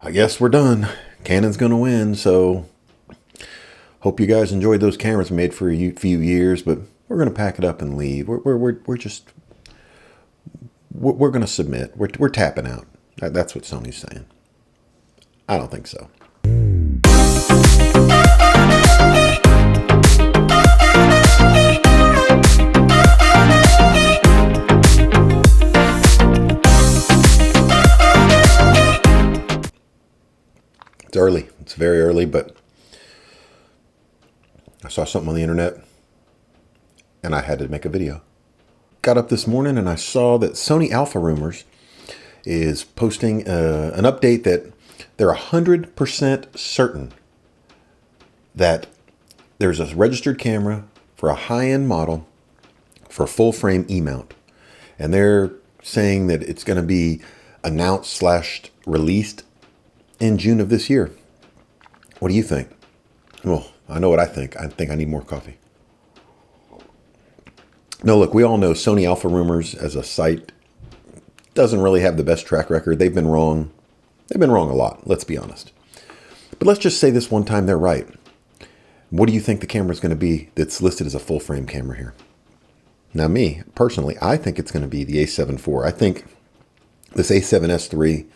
I guess we're done. Canon's gonna win, so hope you guys enjoyed those cameras made for a few years, but we're gonna pack it up and leave. We're gonna submit. We're tapping out. That's what Sony's saying. I don't think so. It's early. It's very early, but I saw something on the internet and I had to make a video. Got up this morning and I saw that Sony Alpha Rumors is posting an update that they're 100% certain that there's a registered camera for a high-end model for a full-frame E-mount. And they're saying that it's going to be announced/released in June of this year. What do you think? Well, I know what I think. I think I need more coffee. No, look, we all know Sony Alpha Rumors as a site doesn't really have the best track record. They've been wrong. They've been wrong a lot, let's be honest. But let's just say this one time they're right. What do you think the camera is going to be that's listed as a full-frame camera here? Now, me, personally, I think it's going to be the A74. I think this A7S3,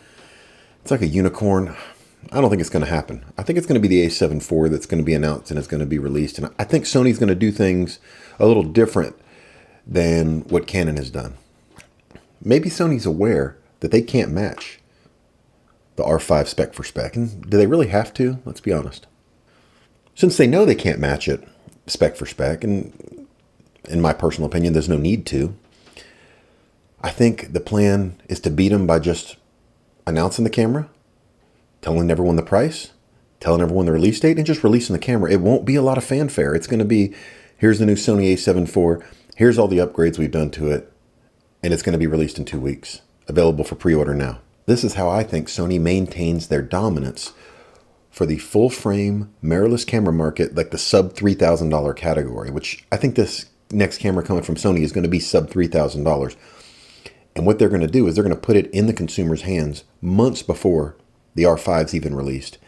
it's like a unicorn. I don't think it's going to happen. I think it's going to be the A74 that's going to be announced and it's going to be released. And I think Sony's going to do things a little different than what Canon has done. Maybe Sony's aware that they can't match the R5 spec for spec. And do they really have to? Let's be honest. Since they know they can't match it spec for spec, and in my personal opinion, there's no need to, I think the plan is to beat them by just announcing the camera, telling everyone the price, telling everyone the release date, and just releasing the camera. It won't be a lot of fanfare. It's going to be, here's the new Sony a7 IV, here's all the upgrades we've done to it, and it's going to be released in 2 weeks. Available for pre-order now. This is how I think Sony maintains their dominance for the full-frame mirrorless camera market, like the sub $3,000 category, which I think this next camera coming from Sony is going to be sub $3,000. And what they're going to do is they're going to put it in the consumer's hands months before the R5's even released.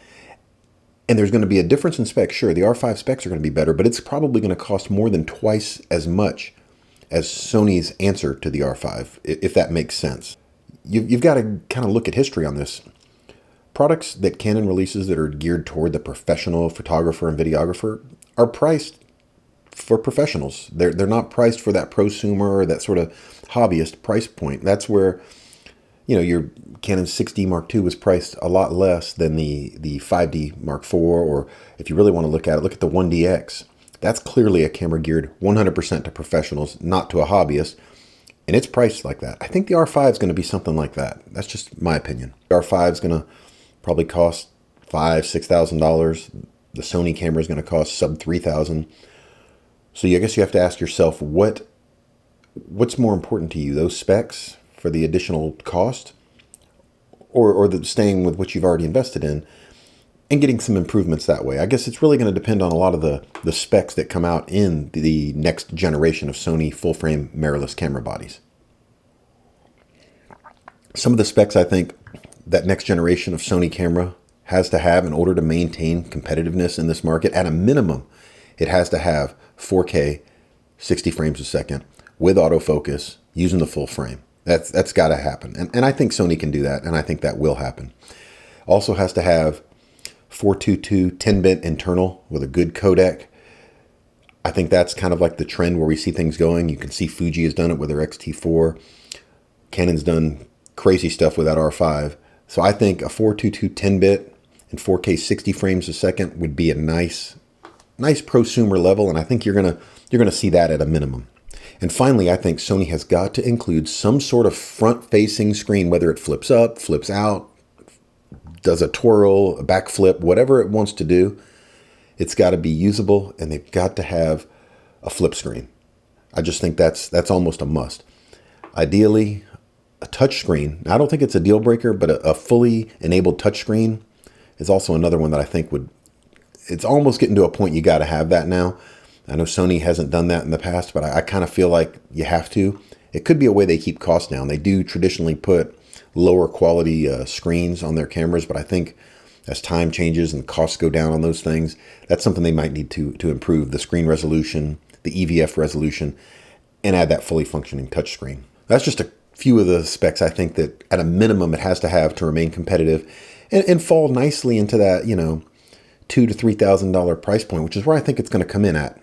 And there's going to be a difference in specs. Sure, the R5 specs are going to be better, but it's probably going to cost more than twice as much as Sony's answer to the R5, if that makes sense. You've got to kind of look at history on this. Products that Canon releases that are geared toward the professional photographer and videographer are priced for professionals. They're not priced for that prosumer or that sort of hobbyist price point. That's where, you know, your Canon 6D Mark II was priced a lot less than the 5D Mark IV, or if you really want to look at it, look at the 1DX. That's clearly a camera geared 100% to professionals, not to a hobbyist, and it's priced like that. I think the R5 is going to be something like that. That's just my opinion. The R5 is going to probably cost $5,000-$6,000. The Sony camera is going to cost sub $3,000. So I guess you have to ask yourself, what's more important to you, those specs for the additional cost, or staying with what you've already invested in and getting some improvements that way? I guess it's really going to depend on a lot of the specs that come out in the next generation of Sony full-frame mirrorless camera bodies. Some of the specs I think that next generation of Sony camera has to have in order to maintain competitiveness in this market. At a minimum, it has to have 4K, 60 frames a second, with autofocus, using the full frame. That's got to happen. And I think Sony can do that, and I think that will happen. Also has to have 422 10-bit internal with a good codec. I think that's kind of like the trend where we see things going. You can see Fuji has done it with their X-T4. Canon's done crazy stuff with that R5. So I think a 422 10-bit and 4K 60 frames a second would be a nice prosumer level, and I think you're gonna see that at a minimum. And finally, I think Sony has got to include some sort of front-facing screen, whether it flips up, flips out, does a twirl, a backflip, whatever it wants to do. It's got to be usable, and they've got to have a flip screen. I just think that's almost a must. Ideally, a touch screen. Now, I don't think it's a deal breaker, but a fully enabled touch screen is also another one that I think it's almost getting to a point you got to have that now. I know Sony hasn't done that in the past, but I kind of feel like you have to. It could be a way they keep costs down. They do traditionally put lower quality screens on their cameras, but I think as time changes and costs go down on those things, that's something they might need to improve the screen resolution, the EVF resolution, and add that fully functioning touchscreen. That's just a few of the specs I think that at a minimum it has to have to remain competitive and fall nicely into that, you know, $2,000 to $3,000 price point, which is where I think it's going to come in at.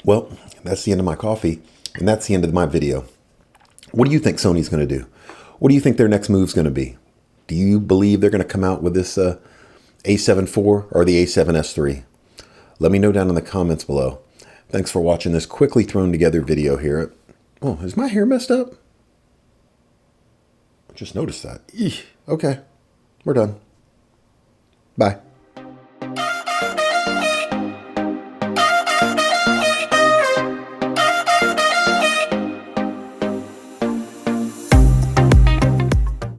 Well, that's the end of my coffee, and that's the end of my video. What do you think Sony's going to do? What do you think their next move's going to be? Do you believe they're going to come out with this a7 IV or the a7S3? Let me know down in the comments below. Thanks for watching this quickly thrown together video here. Oh, is my hair messed up? I just noticed that. Eesh. Okay, we're done. Bye.